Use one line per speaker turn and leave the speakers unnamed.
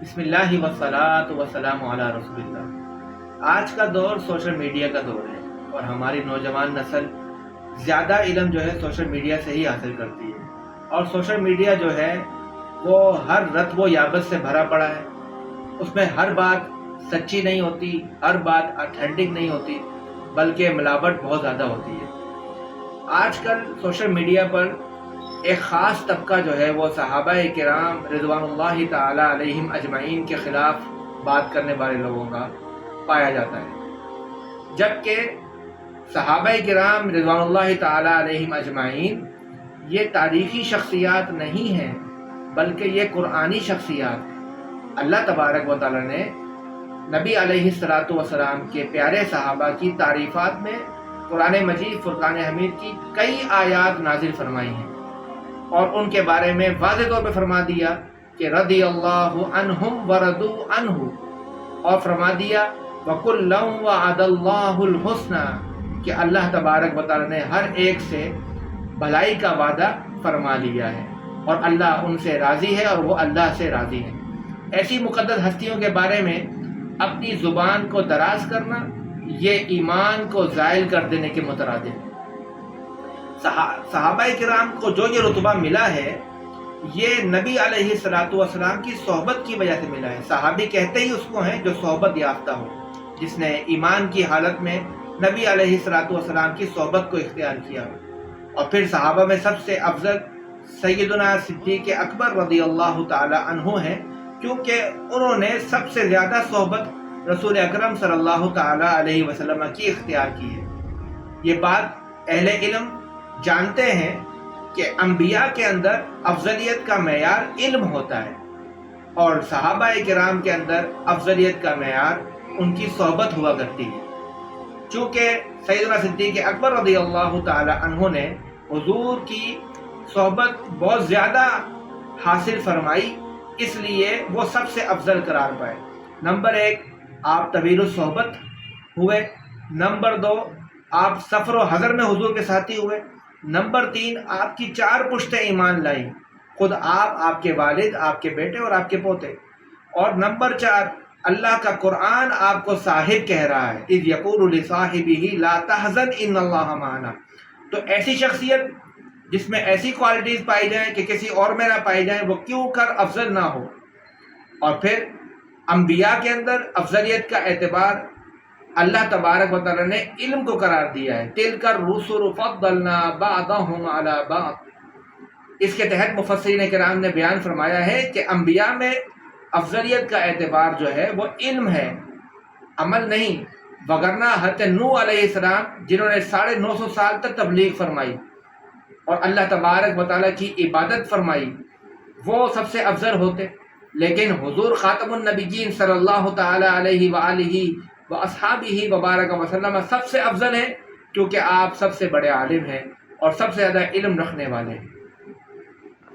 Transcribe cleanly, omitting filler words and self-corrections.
بسم اللہ والصلاۃ والسلام علی رسول اللہ۔ آج کا دور سوشل میڈیا کا دور ہے اور ہماری نوجوان نسل زیادہ علم جو ہے سوشل میڈیا سے ہی حاصل کرتی ہے، اور سوشل میڈیا جو ہے وہ ہر رتب و یابت سے بھرا پڑا ہے۔ اس میں ہر بات سچی نہیں ہوتی، ہر بات اتھینٹک نہیں ہوتی، بلکہ ملاوٹ بہت زیادہ ہوتی ہے۔ آج کل سوشل میڈیا پر ایک خاص طبقہ جو ہے وہ صحابہ کرام رضوان اللہ تعالی علیہم اجمعین کے خلاف بات کرنے والے لوگوں کا پایا جاتا ہے، جبکہ صحابہ کرام رضوان اللہ تعالی علیہم اجمعین یہ تاریخی شخصیات نہیں ہیں، بلکہ یہ قرآنی شخصیات ہیں۔ اللہ تبارک و تعالی نے نبی علیہ الصلوۃ والسلام کے پیارے صحابہ کی تعریفات میں قرآن مجید فرقان حمید کی کئی آیات نازل فرمائی ہیں، اور ان کے بارے میں واضح طور پہ فرما دیا کہ رضی اللہ عنہم ورضوا عنہ، اور فرما دیا وَكُلًّا وَعَدَ اللَّهُ الْحُسْنَى کہ اللہ تبارک و تعالی نے ہر ایک سے بھلائی کا وعدہ فرما لیا ہے، اور اللہ ان سے راضی ہے اور وہ اللہ سے راضی ہے۔ ایسی مقدس ہستیوں کے بارے میں اپنی زبان کو دراز کرنا یہ ایمان کو زائل کر دینے کے مترادف ہے۔ صحابہ کرام کو جو یہ رتبہ ملا ہے یہ نبی علیہ الصلوۃ والسلام کی صحبت کی وجہ سے ملا ہے۔ صحابی کہتے ہی اس کو ہیں جو صحبت یافتہ ہو، جس نے ایمان کی حالت میں نبی علیہ الصلوۃ والسلام کی صحبت کو اختیار کیا ہو۔ اور پھر صحابہ میں سب سے افضل سیدنا صدیق اکبر رضی اللہ تعالی عنہ ہیں، کیونکہ انہوں نے سب سے زیادہ صحبت رسول اکرم صلی اللہ تعالی علیہ وسلم کی اختیار کی ہے۔ یہ بات اہل علم جانتے ہیں کہ انبیاء کے اندر افضلیت کا معیار علم ہوتا ہے، اور صحابہ کرام کے اندر افضلیت کا معیار ان کی صحبت ہوا کرتی ہے۔ چونکہ سیدنا صدیق اکبر رضی اللہ تعالی عنہ نے حضور کی صحبت بہت زیادہ حاصل فرمائی، اس لیے وہ سب سے افضل قرار پائے۔ نمبر 1 آپ طویل الصحبت ہوئے، نمبر 2 آپ سفر و حضر میں حضور کے ساتھی ہوئے، نمبر 3 آپ کی 4 پشتیں ایمان لائیں، خود آپ کے والد، آپ کے بیٹے اور آپ کے پوتے، اور نمبر 4 اللہ کا قرآن آپ کو صاحب کہہ رہا ہے اذ یقول لصاحبہ لا تحزن ان اللہ معنا۔ تو ایسی شخصیت جس میں ایسی کوالٹیز پائی جائیں کہ کسی اور میں نہ پائی جائیں، وہ کیوں کر افضل نہ ہو۔ اور پھر انبیاء کے اندر افضلیت کا اعتبار اللہ تبارک و تعالی نے علم کو قرار دیا ہے، تِلْكَ الرُّسُلُ فَضَّلْنَا بَعْضَهُمْ عَلَى بَعْضٍ۔ اس کے تحت مفسرین کرام نے بیان فرمایا ہے کہ انبیاء میں افضلیت کا اعتبار جو ہے وہ علم ہے، عمل نہیں، وگرنہ حضرت نوح علیہ السلام جنہوں نے 950 سال تک تبلیغ فرمائی اور اللہ تبارک و تعالی کی عبادت فرمائی، وہ سب سے افضل ہوتے، لیکن حضور خاتم النبیین صلی اللہ تعالی علیہ وآلہ واصحابہ وبارک وسلم سب سے افضل ہیں، کیونکہ آپ سب سے بڑے عالم ہیں اور سب سے زیادہ علم رکھنے والے ہیں۔